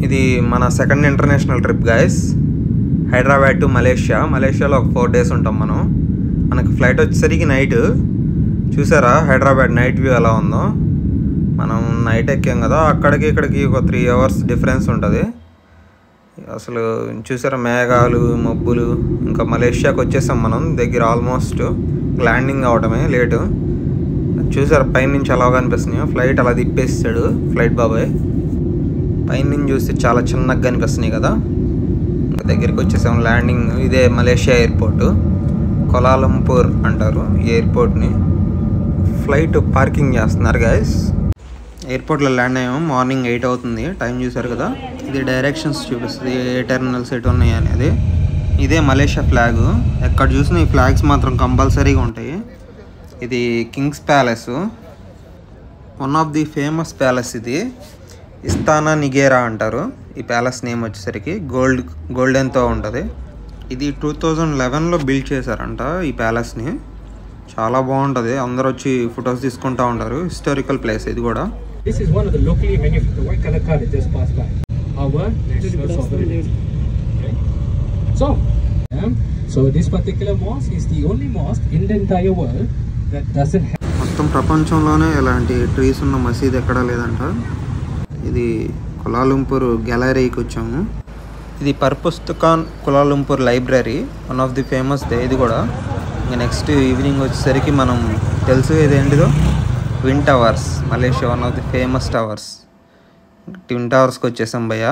ఇది మన second international trip guys. Hyderabad to మలేషియాలో ఒక 4 days ఉంటాం మనం. మనకి ఫ్లైట్ వచ్చేసరికి నైట్. చూసారా హైదరాబాద్ నైట్ వ్యూ ఎలా ఉందో. మనం నైట్ ఎక్కాం కదా, అక్కడికి ఇక్కడికి ఒక 3 hours డిఫరెన్స్ ఉంటుంది. అసలు చూసారా మేఘాలు మబ్బులు. ఇంకా మలేషియాకి వచ్చేసాం మనం, దగ్గర ఆల్మోస్ట్ ల్యాండింగ్ అవడమే లేటు. చూసారా పైనుంచి ఎలా కనిపిస్తున్నాయో. ఫ్లైట్ అలా తిప్పేస్తాడు ఫ్లైట్ బాబాయ్. పైనుంచి చూస్తే చాలా చిన్నగా కనిపిస్తున్నాయి కదా. ఇంకా దగ్గరికి వచ్చేసాం ల్యాండింగ్. ఇదే మలేషియా ఎయిర్పోర్టు, కోలాలంపూర్ అంటారు ఈ ఎయిర్పోర్ట్ని. ఫ్లైట్ పార్కింగ్ చేస్తున్నారు గైస్. ఎయిర్పోర్ట్లో ల్యాండ్ అయ్యాము. మార్నింగ్ 8 అవుతుంది. టైం చూసారు కదా. ఇది డైరెక్షన్స్ చూపిస్తుంది ఏ టెర్మినల్స్ ఎటు ఉన్నాయి అనేది. ఇదే మలేషియా ఫ్లాగ్. ఎక్కడ చూసినా ఈ ఫ్లాగ్స్ మాత్రం కంపల్సరీగా ఉంటాయి. ఇది Kings palace, one of the famous palace. ఇది ఇస్తానా నిగేరా అంటారు ఈ ప్యాలెస్ నేమ్ వచ్చేసరికి. గోల్డెన్తో ఉంటుంది. ఇది 2011లో బిల్డ్ చేశారంట ఈ ప్యాలెస్ని. చాలా బాగుంటుంది. అందరూ వచ్చి ఫొటోస్ తీసుకుంటూ ఉంటారు. హిస్టారికల్ ప్లేస్ ఇది కూడా. This is one of the locally manufactured white color car that just passed by. Our national sovereignty. Okay. So this particular mosque is the only mosque in the entire world that doesn't have. మొత్తం ప్రపంచంలోనే ఇలాంటి trees ఉన్న మసీద్ ఎక్కడా లేదంట. ఇది కులాలంపూర్ గ్యాలరీకి వచ్చాము. ఇది పర్పుస్తకాన్ Kuala Lumpur library, one of the famous దే ఇది కూడా. ఇంకా నెక్స్ట్ ఈవినింగ్ వచ్చేసరికి మనం తెలుసు ఇదేంటిదో, twin towers. Malaysia one of the famous towers. Twin టవర్స్కి వచ్చేసాం భయ్య.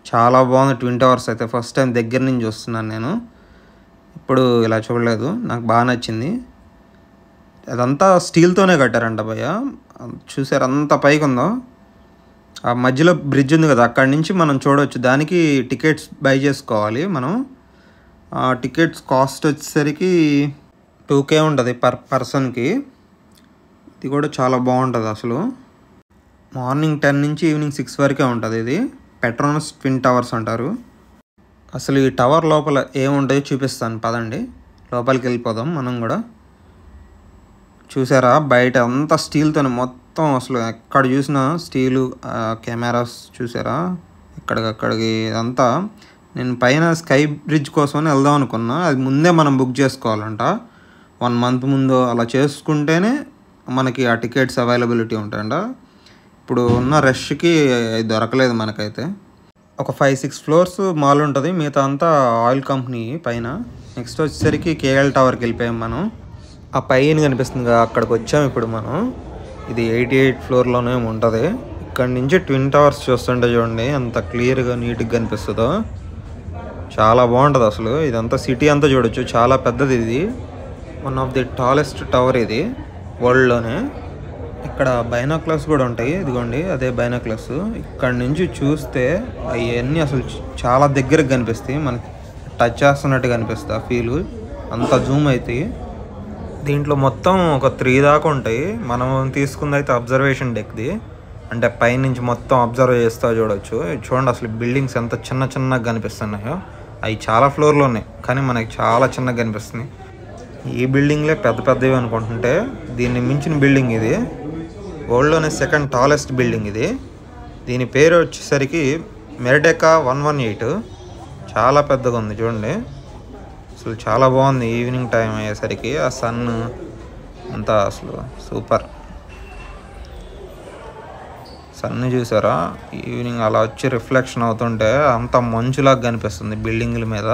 చాలా బాగుంది ట్విన్ టవర్స్ అయితే. ఫస్ట్ టైం దగ్గర నుంచి చూస్తున్నాను నేను. ఇప్పుడు ఇలా చూడలేదు, నాకు బాగా నచ్చింది. అదంతా స్టీల్తోనే కట్టారంట భయ్య. చూసారు అంత పైకి ఉందో. ఆ మధ్యలో బ్రిడ్జ్ ఉంది కదా, అక్కడి నుంచి మనం చూడవచ్చు. దానికి టికెట్స్ బై చేసుకోవాలి మనం. ఆ టికెట్స్ కాస్ట్ వచ్చేసరికి 2K ఉంటుంది పర్ పర్సన్కి. ఇది కూడా చాలా బాగుంటుంది అసలు. మార్నింగ్ 10 నుంచి ఈవినింగ్ 6 వరకే ఉంటుంది. ఇది పెట్రోనస్ ట్విన్ టవర్స్ అంటారు. అసలు ఈ టవర్ లోపల ఏముంటాయో చూపిస్తాను పదండి, లోపలికి వెళ్ళిపోదాం మనం కూడా. చూసారా బయట అంతా స్టీల్తోనే మొత్తం. అసలు ఎక్కడ చూసినా స్టీలు. కెమెరాస్ చూసారా ఎక్కడికక్కడికి. ఇదంతా నేను పైన స్కై బ్రిడ్జ్ కోసమని వెళ్దాం అనుకున్నా. అది ముందే మనం బుక్ చేసుకోవాలంట. 1 month ముందు అలా చేసుకుంటేనే మనకి ఆ టికెట్స్ అవైలబిలిటీ ఉంటాయంట. ఇప్పుడు ఉన్న రష్కి అది దొరకలేదు మనకైతే. ఒక 5-6 floors మాల్ ఉంటుంది, మిగతా అంతా ఆయిల్ కంపెనీ పైన. నెక్స్ట్ వచ్చేసరికి KL టవర్కి వెళ్ళిపోయాం మనం. ఆ పైన కనిపిస్తుంది కదా, అక్కడికి వచ్చాము ఇప్పుడు మనం. ఇది 88th floorలోనే ఉంటుంది. ఇక్కడ నుంచి ట్విన్ టవర్స్ చూస్తుంటే చూడండి ఎంత క్లియర్గా నీట్గా కనిపిస్తుందో. చాలా బాగుంటుంది అసలు. ఇదంతా సిటీ అంతా చూడొచ్చు, చాలా పెద్దది ఇది. One of the tallest tower ఇది వరల్డ్లోనే. ఇక్కడ బైనాక్యులర్స్ కూడా ఉంటాయి, ఇదిగోండి అదే బైనాక్యులర్స్. ఇక్కడ నుంచి చూస్తే అవన్నీ అసలు చాలా దగ్గరకు కనిపిస్తాయి, మనకి టచ్ చేస్తున్నట్టు కనిపిస్తుంది ఆ ఫీలు. అంత జూమ్ అవుతాయి. దీంట్లో మొత్తం ఒక 3 దాకా ఉంటాయి. మనం తీసుకుంది అయితే అబ్జర్వేషన్ డెక్ది, అంటే పైనుంచి మొత్తం అబ్జర్వ్ చేస్తూ చూడవచ్చు. చూడండి అసలు బిల్డింగ్స్ ఎంత చిన్న చిన్నగా కనిపిస్తున్నాయో. అవి చాలా ఫ్లోర్లు ఉన్నాయి కానీ మనకి చాలా చిన్నగా కనిపిస్తున్నాయి. ఈ బిల్డింగ్లే పెద్ద పెద్దవి అనుకుంటుంటే దీన్ని మించిన బిల్డింగ్ ఇది. వరల్డ్లోనే సెకండ్ టాలెస్ట్ బిల్డింగ్ ఇది. దీని పేరు వచ్చేసరికి మెర్డెకా 118. చాలా పెద్దగా ఉంది చూడండి. అసలు చాలా బాగుంది. ఈవినింగ్ టైం అయ్యేసరికి ఆ సన్ అంతా అసలు సూపర్. సన్ చూసారా ఈవినింగ్ అలా వచ్చి రిఫ్లెక్షన్ అవుతుంటే అంత మంచులాగా కనిపిస్తుంది బిల్డింగ్ల మీద.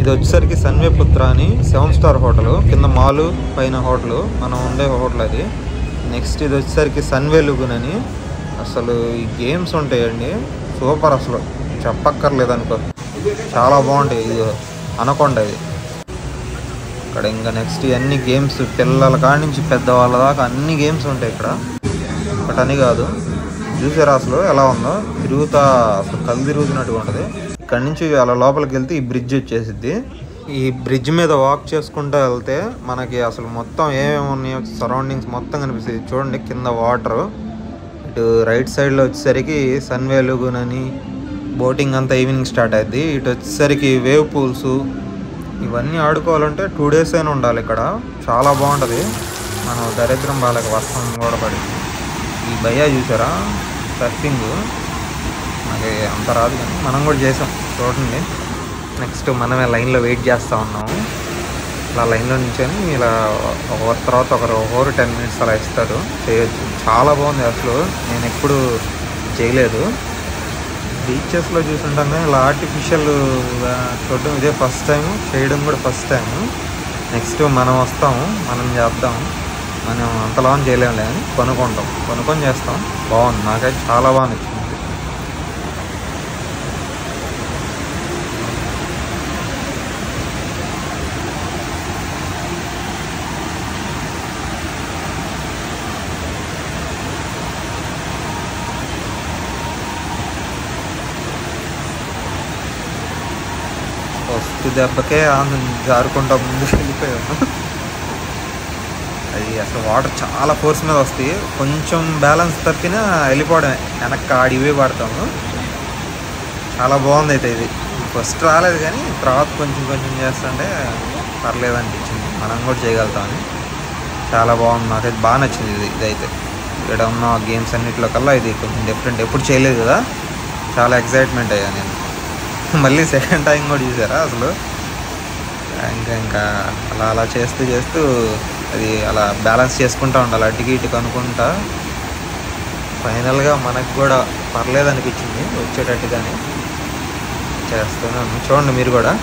ఇది వచ్చేసరికి సన్వే పుత్ర అని 7 star హోటల్. కింద మాలు పైన హోటల్, మనం ఉండే హోటల్ అది. నెక్స్ట్ ఇది వచ్చేసరికి సన్వే లూగున్ అని. అసలు ఈ గేమ్స్ ఉంటాయండి సూపర్, అసలు చెప్పక్కర్లేదు అనుకో, చాలా బాగుంటాయి. ఇది అనకొండ ఇది. ఇక్కడ ఇంకా నెక్స్ట్ అన్ని గేమ్స్, పిల్లల కాడి నుంచి పెద్దవాళ్ళ దాకా అన్ని గేమ్స్ ఉంటాయి ఇక్కడ. ఒకటని కాదు. చూసారా అసలు ఎలా ఉందో, తిరుగుతా అసలు కళ్ళు తిరుగుతున్నట్టుగా ఉంటుంది. ఇక్కడ నుంచి అలా లోపలికి వెళ్తే ఈ బ్రిడ్జ్ వచ్చేసిద్ది. ఈ బ్రిడ్జ్ మీద వాక్ చేసుకుంటూ వెళ్తే మనకి అసలు మొత్తం ఏమేమి ఉన్నాయో సరౌండింగ్స్ మొత్తం కనిపిస్తుంది. చూడండి కింద వాటర్, ఇటు రైట్ సైడ్లో వచ్చేసరికి సన్వే లూగున్ అని బోటింగ్ అంతా ఈవినింగ్ స్టార్ట్ అవుద్ది. ఇటు వచ్చేసరికి వేవ్ పూల్స్. ఇవన్నీ ఆడుకోవాలంటే 2 days అయినా ఉండాలి ఇక్కడ. చాలా బాగుంటుంది. మనం దరిద్రం బాలకి వర్షం కూడా పడింది. ఈ భయ్యా చూసారా సర్ఫింగ్, అంత రాదు కానీ మనం కూడా చేసాం చూడండి. నెక్స్ట్ మనమే లైన్లో వెయిట్ చేస్తూ ఉన్నాము. ఇలా లైన్లో నుంచొని ఇలా ఒకరి తర్వాత ఒకరు 10 minutes అలా ఇస్తారు, చేయొచ్చు. చాలా బాగుంది అసలు, నేను ఎప్పుడు చేయలేదు. బీచెస్లో చూసుంటాం కానీ ఇలా ఆర్టిఫిషియల్ చూడడం ఇదే ఫస్ట్ టైం, చేయడం కూడా ఫస్ట్ టైం. నెక్స్ట్ మనం వస్తాము, మనం చేద్దాం. మనం అంతలా చేయలేము కానీ కొనుక్కొని చేస్తాం. బాగుంది, నాకైతే చాలా బాగా నచ్చింది. ఫస్ట్ దెబ్బకే జారుకుంటా ముందుకు వెళ్ళిపోయాము. అది అసలు వాటర్ చాలా ఫోర్స్ మీద వస్తాయి, కొంచెం బ్యాలెన్స్ తప్పినా వెళ్ళిపోవడమే, వెనక్కి ఆడివే పడతాము. చాలా బాగుంది అయితే ఇది. ఫస్ట్ రాలేదు కానీ తర్వాత కొంచెం చేస్తుంటే పర్లేదు అనిపించింది, మనం కూడా చేయగలుగుతామని. చాలా బాగుంది, నాకైతే బాగా నచ్చింది ఇదైతే. ఇక్కడ ఉన్న గేమ్స్ అన్నింటిలో కల్లా ఇది కొంచెం డిఫరెంట్, ఎప్పుడు చేయలేదు కదా, చాలా ఎక్సైట్మెంట్ అయ్యా నేను. మళ్ళీ సెకండ్ టైం కూడా చూసారా అసలు. ఇంకా అలా చేస్తూ అది అలా బ్యాలెన్స్ చేసుకుంటూ ఉండాలి, అటుకి ఇటుకు అనుకుంటా. ఫైనల్గా మనకు కూడా పర్లేదు అనిపించింది, వచ్చేటట్టుగానే చేస్తున్నాను. చూడండి మీరు కూడా.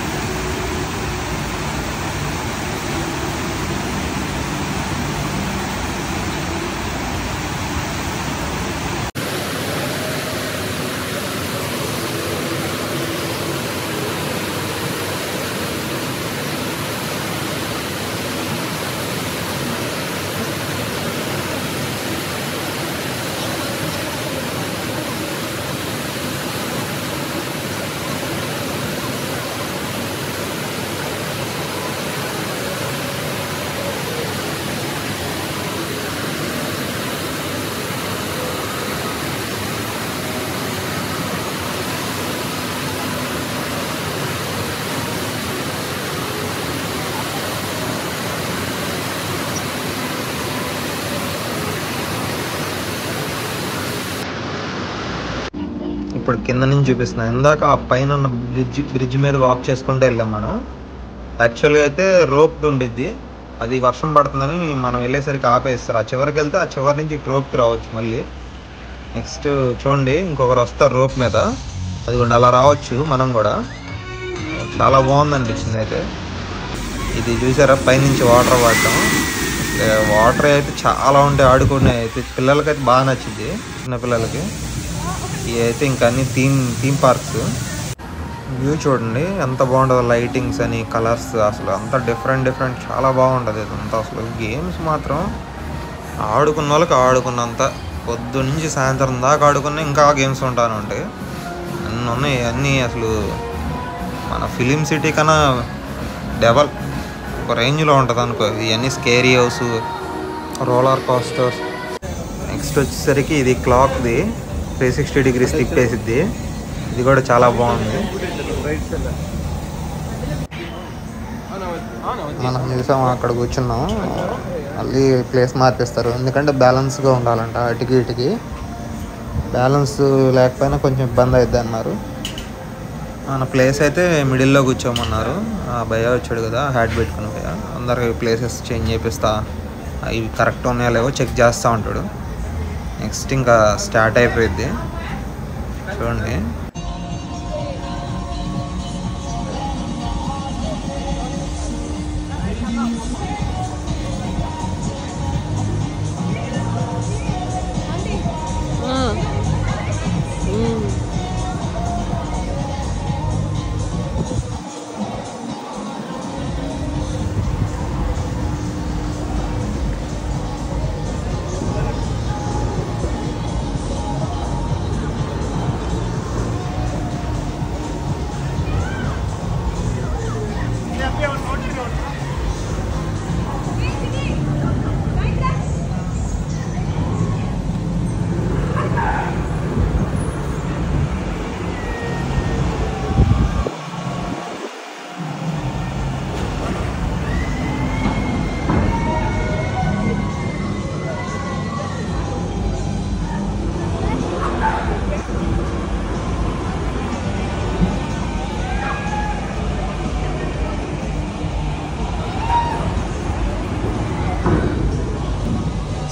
ఇప్పుడు కింద నుంచి చూపిస్తున్నాను. ఇందాక ఆ పైన ఉన్న బ్రిడ్జ్ మీద వాక్ చేసుకుంటూ వెళ్ళాం మనం. యాక్చువల్గా అయితే రోప్ ఉండిద్ది, అది వర్షం పడుతుందని మనం వెళ్ళేసరికి ఆపేస్తారు. ఆ చివరికి వెళ్తే ఆ చివరి నుంచి రోప్కి రావచ్చు మళ్ళీ. నెక్స్ట్ చూడండి, ఇంకొకరు వస్తారు రోప్ మీద, అది కూడా అలా రావచ్చు మనం కూడా. చాలా బాగుంది అనిపించింది అయితే. ఇది చూసారా పైనుంచి వాటర్ పడటం, వాటర్ అయితే చాలా ఉంటాయి, ఆడుకునే అయితే పిల్లలకైతే బాగా నచ్చింది, చిన్నపిల్లలకి. ఇవి అయితే ఇంకా అన్ని థీమ్ పార్క్స్. వ్యూ చూడండి ఎంత బాగుంటుందో, లైటింగ్స్ అని, కలర్స్, అసలు అంతా డిఫరెంట్ చాలా బాగుంటుంది ఇదంతా. అసలు గేమ్స్ మాత్రం ఆడుకున్న వాళ్ళకి ఆడుకున్నంత, పొద్దు నుంచి సాయంత్రం దాకా ఆడుకున్న ఇంకా గేమ్స్ ఉంటాను ఉంటాయి, అన్నీ ఉన్నాయి. అన్నీ అసలు మన ఫిలిం సిటీ కన్నా డబల్ ఒక రేంజ్లో ఉంటుంది అనుకో. ఇవన్నీ scary house, roller coasters. Next వచ్చేసరికి ఇది క్లాక్ది 360 degrees తిప్పేసిద్ది, ఇది కూడా చాలా బాగుంది. మనం చూసాము, అక్కడ కూర్చున్నాం. మళ్ళీ ప్లేస్ మార్పిస్తారు, ఎందుకంటే బ్యాలెన్స్గా ఉండాలంట. అటుకి ఇటుకి బ్యాలెన్స్ లేకపోయినా కొంచెం ఇబ్బంది అవుద్ది అన్నారు. మన ప్లేస్ అయితే మిడిల్లో కూర్చోమన్నారు. భయ వచ్చాడు కదా, హ్యాట్ పెట్టుకుని భయ, అందరికి ప్లేసెస్ చేంజ్ చేపిస్తా, అవి కరెక్ట్ ఉన్నాయో లేవో చెక్ చేస్తూ ఉంటాడు. నెక్స్ట్ ఇంకా స్టార్ట్ అయిపోయింది చూడండి.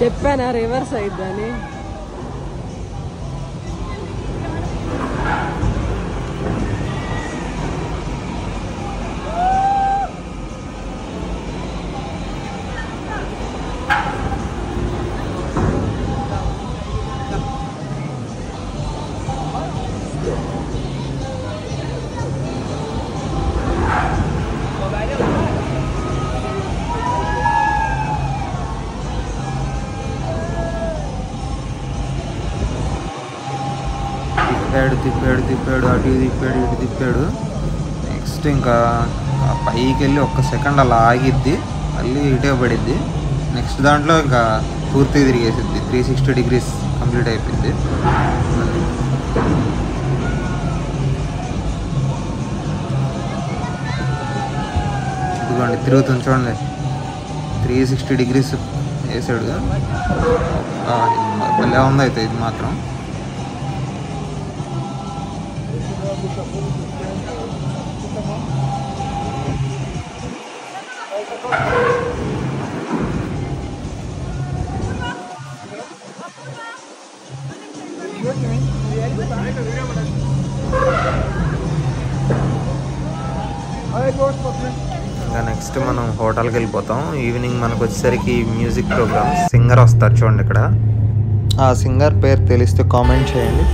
చెప్పానా రివర్స్ అయిద్దని. తిప్పాడు అటు తిప్పాడు ఇటు తిప్పాడు. నెక్స్ట్ ఇంకా పైకి వెళ్ళి ఒక్క సెకండ్ అలా ఆగిద్ది, మళ్ళీ ఇటే పడిద్ది. నెక్స్ట్ దాంట్లో ఇంకా పూర్తిగా తిరిగేసిద్ది. 360 degrees కంప్లీట్ అయిపోయింది. ఇదిగోండి తిరుగుతుంది చూడండి, 360 degrees వేసాడు. భలే ఉంది అయితే ఇది మాత్రం. ఇంకా నెక్స్ట్ మనం హోటల్కి వెళ్ళిపోతాం. ఈవినింగ్ మనకు వచ్చేసరికి మ్యూజిక్ ప్రోగ్రామ్, సింగర్ వస్తారు చూడండి ఇక్కడ. ఆ సింగర్ పేరు తెలిస్తే కామెంట్ చేయండి.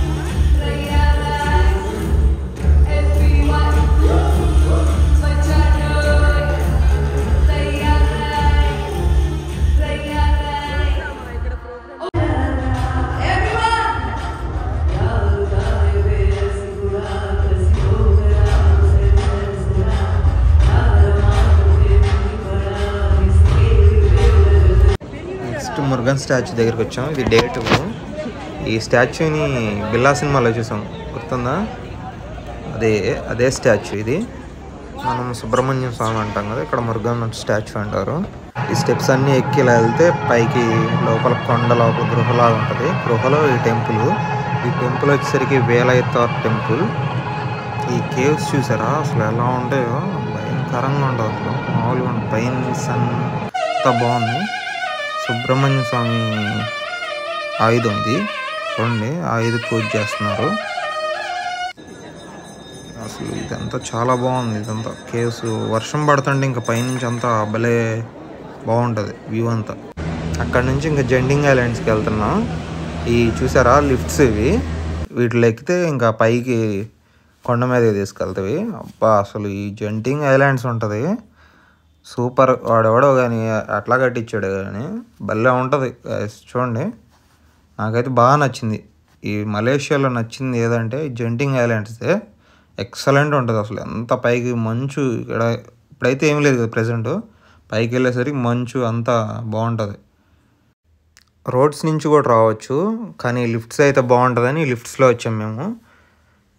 మురుగన్ స్టాచ్యూ దగ్గరికి వచ్చాం. ఇది డే 2. ఈ స్టాచ్యూని బిల్లా సినిమాలో చూసాం, గుర్తుందా? అదే స్టాచ్యూ ఇది. మనం సుబ్రహ్మణ్యం స్వామి అంటాం కదా, ఇక్కడ మురుగన్ స్టాచ్యూ అంటారు. ఈ స్టెప్స్ అన్నీ ఎక్కి ఇలా వెళ్తే పైకి లోపల కొండ లోపల గృహలాగా ఉంటుంది. గృహలో ఈ టెంపుల్ వచ్చేసరికి వేలైతార్ టెంపుల్. ఈ కేవ్స్ చూసారా అసలు ఎలా ఉంటాయో, భయంకరంగా ఉండవు అసలు, మామూలుగా ఉంటుంది. పైన సన్ అంతా బాగుంది. సుబ్రహ్మణ్య స్వామి ఆయుధం ఇది చూడండి, ఆయుధ పూజ చేస్తున్నారు. అసలు ఇదంతా చాలా బాగుంది. ఇదంతా కేవ్స్, వర్షం పడుతుంటే ఇంకా పైనుంచి అంతా భలే బాగుంటుంది వ్యూ అంతా. అక్కడ నుంచి ఇంకా జెండింగ్ ఐలాండ్స్కి వెళ్తున్నాం. ఈ చూసారా లిఫ్ట్స్, వీటిలో ఎక్కితే ఇంకా పైకి కొండ మీద తీసుకెళ్తాయి. అబ్బా అసలు ఈ జెంటింగ్ ఐలాండ్స్ ఉంటుంది సూపర్. వాడెవడో కానీ అట్లా కట్టించాడు కానీ భలే ఉంటుంది చూడండి. నాకైతే బాగా నచ్చింది. ఈ మలేషియాలో నచ్చింది ఏదంటే జెంటింగ్ ఐలాండ్సే. ఎక్సలెంట్ ఉంటుంది అసలు. ఎంత పైకి మంచు, ఇక్కడ ఇప్పుడైతే ఏం లేదు కదా ప్రజెంట్, పైకి వెళ్ళేసరికి మంచు అంతా బాగుంటుంది. రోడ్స్ నుంచి కూడా రావచ్చు కానీ లిఫ్ట్స్ అయితే బాగుంటుందని లిఫ్ట్స్లో వచ్చాం మేము.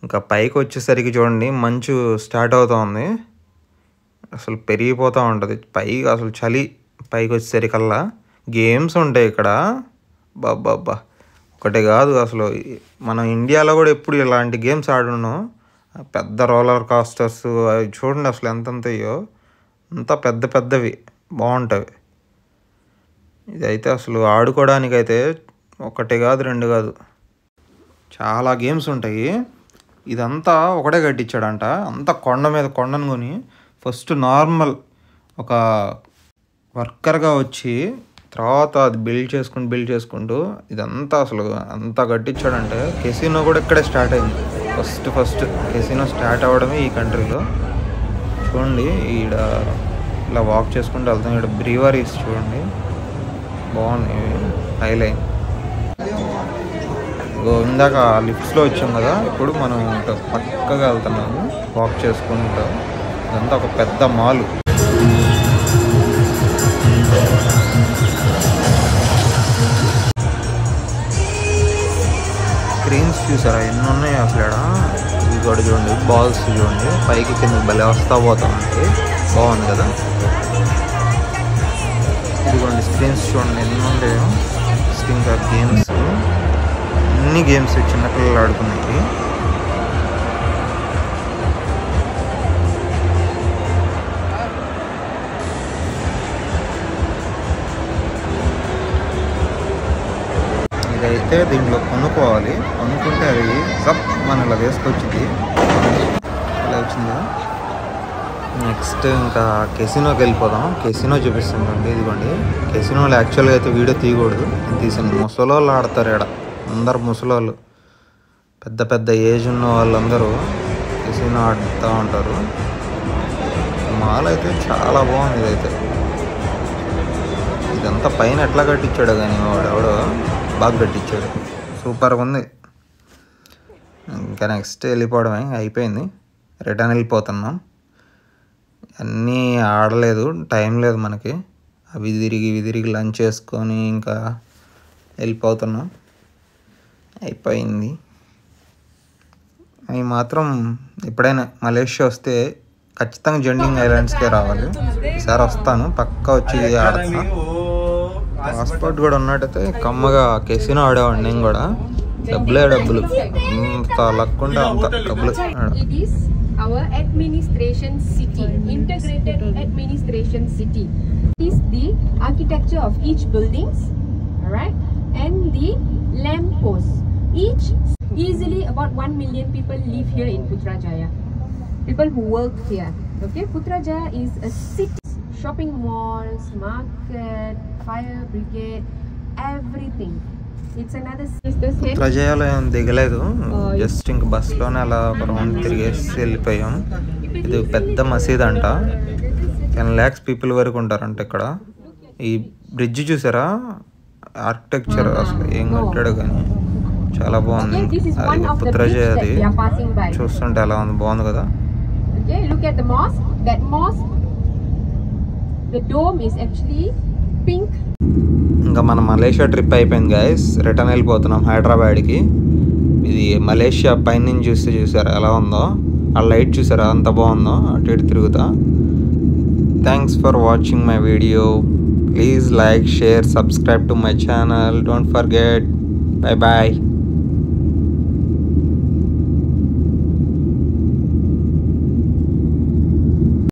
ఇంకా పైకి వచ్చేసరికి చూడండి మంచు స్టార్ట్ అవుతూ ఉంది, అసలు పెరిగిపోతూ ఉంటుంది పైకి. అసలు చలి పైకి వచ్చేసరికల్లా. గేమ్స్ ఉంటాయి ఇక్కడ, బాబ్బా ఒకటే కాదు అసలు. మనం ఇండియాలో కూడా ఎప్పుడు ఇలాంటి గేమ్స్ ఆడున్నాం. పెద్ద రోలర్ కాస్టర్స్ అవి చూడండి అసలు ఎంతెంతయో, అంత పెద్ద పెద్దవి బాగుంటాయి. ఇదైతే అసలు ఆడుకోవడానికైతే ఒకటి కాదు 2 కాదు, చాలా గేమ్స్ ఉంటాయి. ఇదంతా ఒకటే కట్టించాడంట, అంతా కొండ మీద కొండను కొని ఫస్ట్ నార్మల్ ఒక వర్కర్గా వచ్చి తర్వాత అది బిల్డ్ చేసుకుంటూ ఇదంతా అసలు అంతా కట్టించాడంటే. కెసినో కూడా ఇక్కడే స్టార్ట్ అయింది. ఫస్ట్ కెసినో స్టార్ట్ అవ్వడమే ఈ కంట్రీలో. చూడండి ఈడ ఇలా వాక్ చేసుకుంటూ వెళ్తాం. ఇక్కడ బ్రీవరీస్ చూడండి బాగున్నాయి, హైలైన్. ఇందాక లిఫ్ట్స్లో వచ్చాం కదా, ఇప్పుడు మనం పక్కగా వెళ్తున్నాము వాక్ చేసుకుంటూ. ఇదంతా ఒక పెద్ద మాల్. స్క్రీన్స్ చూసారా ఎన్ని ఉన్నాయి అసలు ఇక్కడ. ఇది కూడా చూడండి, బాల్స్ చూడండి పైకి కింద భలే వస్తా పోతా ఉంటాయి, బాగుంది కదా. ఇదిగోండి స్క్రీన్స్ చూడండి ఎన్ని ఉంటాయో. ఇంకా గేమ్స్, అన్ని గేమ్స్ చిన్నపిల్లలు ఆడుకునేవి. అయితే దీంట్లో కొనుక్కోవాలి. కొనుక్కుంటే అది సబ్ మన ఇలా వేసుకొచ్చింది. ఇలా వచ్చిందా. నెక్స్ట్ ఇంకా కెసినోకి వెళ్ళిపోదాం. కెసినో చూపిస్తుందండి. ఇదిగోండి కెసినోలో యాక్చువల్గా అయితే వీడియో తీయకూడదు. తీసాను. ముసలోళ్ళు ఆడతారు ఇక్కడ. అందరు ముసలోళ్ళు, పెద్ద పెద్ద ఏజ్ ఉన్న వాళ్ళందరూ కెసినో ఆడుతూ ఉంటారు. మాల్ అయితే చాలా బాగుంది. ఇదైతే ఇదంతా పైన ఎట్లా కట్టించాడు కానీ వాడెవడో బాగా కట్టించాడు. సూపర్గా ఉంది. ఇంకా నెక్స్ట్ వెళ్ళిపోవడమే, అయిపోయింది. రిటర్న్ వెళ్ళిపోతున్నాం. అన్నీ ఆడలేదు, టైం లేదు మనకి. అవి తిరిగి లంచ్ చేసుకొని ఇంకా వెళ్ళిపోతున్నాం. అయిపోయింది. అవి మాత్రం ఎప్పుడైనా మలేషియా వస్తే ఖచ్చితంగా జెండింగ్ ఐలాండ్స్కే రావాలి. ఈసారి వస్తాను, పక్కా వచ్చి ఆడతాను. పాస్పోర్ట్ కూడా ఉన్నట్టయితే కమ్మగా కెసినో ఆడేవాడిని నేను కూడా. డబ్బులు అంత లక్కుంటే అంత డబ్బులు. Our administration city, integrated administration city. This is the architecture of each buildings, alright, and the lamp posts. Each easily about 1 million people live here in Putrajaya. People who work here. Okay, Putrajaya is a city. Shopping malls, market, fire brigade, everything. It's another city. పుత్రజయాలో ఏం దిగలేదు, just ఇంక బస్లోనే అలా ఒక round తిరిగేసి వెళ్ళిపోయాం. ఇది పెద్ద మసీద్ అంట. 10 lakhs పీపుల్ వరకు ఉంటారంట ఇక్కడ. ఈ బ్రిడ్జ్ చూసారా, ఆర్కిటెక్చర్ అసలు ఏం కట్టాడు కానీ చాలా బాగుంది. అది పుత్రజయ, అది చూస్తుంటే ఎలా ఉంది, బాగుంది కదా. Okay, look at the mosque. That mosque, the dome is actually pink. ఇంకా మన మలేషియా ట్రిప్ అయిపోయింది గైస్. రిటర్న్ వెళ్ళిపోతున్నాం హైదరాబాద్కి. ఇది మలేషియా పైనుంచి చూస్తే చూసారా ఎలా ఉందో, ఆ లైట్ చూసారా అంత బాగుందో, అటు ఇటు తిరుగుతా. Thanks for watching my video. Please like, share, subscribe to my channel. Don't forget. Bye bye.